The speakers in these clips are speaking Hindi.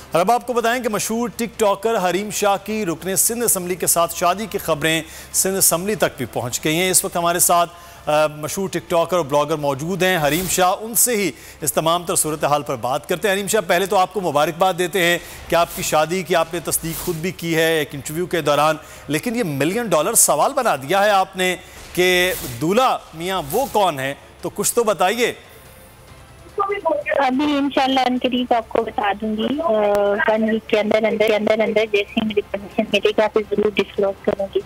और अब आपको बताएं कि मशहूर टिकटॉकर हरीम शाह की रुकने सिंध असम्बली के साथ शादी की खबरें सिंध असम्बली तक भी पहुंच गई हैं। इस वक्त हमारे साथ मशहूर टिकटॉकर और ब्लॉगर मौजूद हैं हरीम शाह। उनसे ही इस तमाम तर सूरत हाल पर बात करते हैं। हरीम शाह, पहले तो आपको मुबारकबाद देते हैं कि आपकी शादी की आपने तस्दीक खुद भी की है एक इंटरव्यू के दौरान, लेकिन ये $1 मिलियन सवाल बना दिया है आपने कि दूल्हा मियाँ वो कौन है, तो कुछ तो बताइए। अभी इंशाल्लाह अनकरीब आपको बता दूंगी, 1 वीक के अंदर जैसे मुझे परमिशन मिलेगा फिर जरूर डिस्क्लोज करूंगी।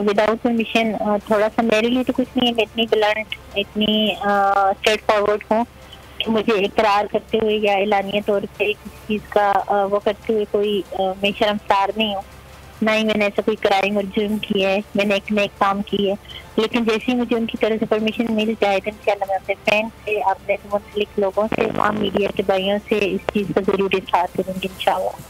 विदाउट परमिशन थोड़ा सा मेरे लिए तो कुछ नहीं है। मैं इतनी ब्लंट, इतनी स्ट्रेट फॉरवर्ड हूँ कि मुझे इकरार करते हुए या एलानिया तौर पे किसी चीज़ का वो करते हुए कोई मैं शर्मसार नहीं हूँ। ना ही मैंने ऐसा कोई क्राइम और जुर्म किया है, मैंने एक नए काम की है। लेकिन जैसे ही मुझे उनकी तरफ से परमिशन मिल जाए तो इंशाल्लाह मैं अपने फ्रेंड से, अपने मुंसलिक लोगों से, आम मीडिया के भाइयों से इस चीज़ का जरूर इज़हार करूँगी इंशाल्लाह।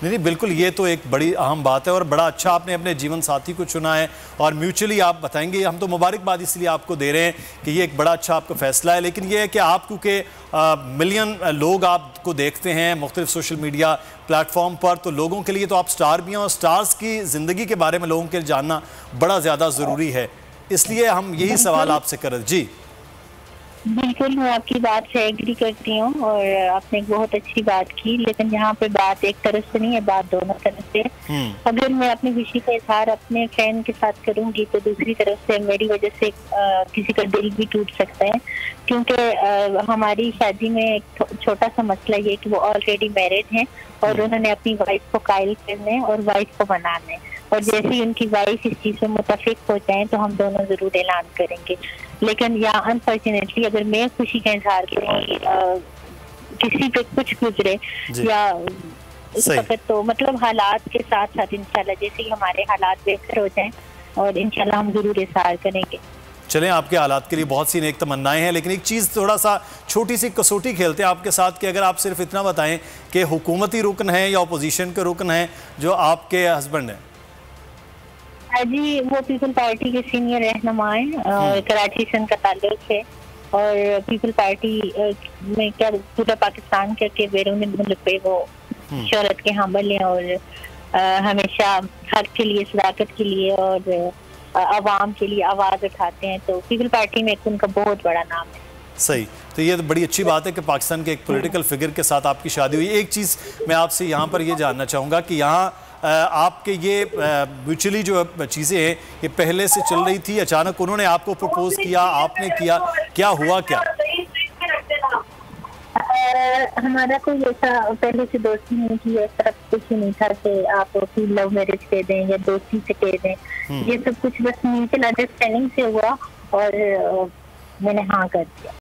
नहीं, बिल्कुल, ये तो एक बड़ी अहम बात है और बड़ा अच्छा आपने अपने जीवन साथी को चुना है और म्यूचुअली आप बताएंगे। हम तो मुबारकबाद इसलिए आपको दे रहे हैं कि ये एक बड़ा अच्छा आपका फैसला है। लेकिन ये है कि आप क्योंकि मिलियन लोग आपको देखते हैं मुख्तलिफ सोशल मीडिया प्लेटफॉर्म पर, तो लोगों के लिए तो आप स्टार भी हैं और स्टार्स की ज़िंदगी के बारे में लोगों के जानना बड़ा ज़्यादा ज़रूरी है, इसलिए हम यही सवाल आपसे करें। जी बिल्कुल, मैं आपकी बात से एग्री करती हूँ और आपने एक बहुत अच्छी बात की, लेकिन यहाँ पे बात एक तरफ से नहीं है, बात दोनों तरफ से। अगर मैं अपनी खुशी का इजहार अपने फ्रेंड के साथ करूँगी तो दूसरी तरफ से मेरी वजह से किसी का दिल भी टूट सकता है, क्योंकि हमारी शादी में एक छोटा सा मसला ये कि वो ऑलरेडी मैरिड हैं और उन्होंने अपनी वाइफ को कायल करना है और वाइफ को मनाना है, और जैसे ही उनकी वाइफ इस चीज़ में मुतफिक हो जाए तो हम दोनों जरूर ऐलान करेंगे। लेकिन या अनफॉर्चुनेटली अगर मैं खुशी का इजहार करूँगी किसी पे कुछ गुजरे या इस वक्त, तो मतलब हालात के साथ साथ इंशाल्लाह जैसे ही हमारे हालात बेहतर हो जाएं और इंशाल्लाह हम जरूर इजहार करेंगे। चलें, आपके हालात के लिए बहुत सी नेक तमन्नाएं हैं, लेकिन एक चीज़ थोड़ा सा छोटी सी कसौटी खेलते हैं आपके साथ कि अगर आप सिर्फ इतना बताएं कि हुकूमती रुकन है या अपोजिशन के रुकन है जो आपके हस्बैंड हैं। जी, वो पीपल पार्टी के सीनियर रहनुमा हैं, कराची से उनका ताल्लुक है और पीपल पार्टी में क्या पूरा पाकिस्तान के बैरून मुल्क पे वो शोहरत के हामिल हैं और हमेशा हक के लिए, सदाकत के लिए और अवाम के लिए आवाज़ उठाते हैं। तो पीपल पार्टी में उनका बहुत बड़ा नाम है। सही, तो ये तो बड़ी अच्छी बात है कि पाकिस्तान के एक पॉलिटिकल फिगर के साथ आपकी शादी हुई। एक चीज़ मैं आपसे यहाँ पर ये जानना चाहूँगा कि यहाँ आपके ये म्यूचुअली जो चीज़ें हैं ये पहले से चल रही थी, अचानक उन्होंने आपको प्रपोज किया, आपने किया, क्या हुआ क्या? हमारा कोई ऐसा पहले से दोस्ती नहीं की, ऐसा कुछ ही नहीं था कि आप लव मैरिज कह दें या दोस्ती से कह दें। ये सब कुछ बस म्यूचुअल अंडरस्टैंडिंग से हुआ और मैंने हाँ कर दिया।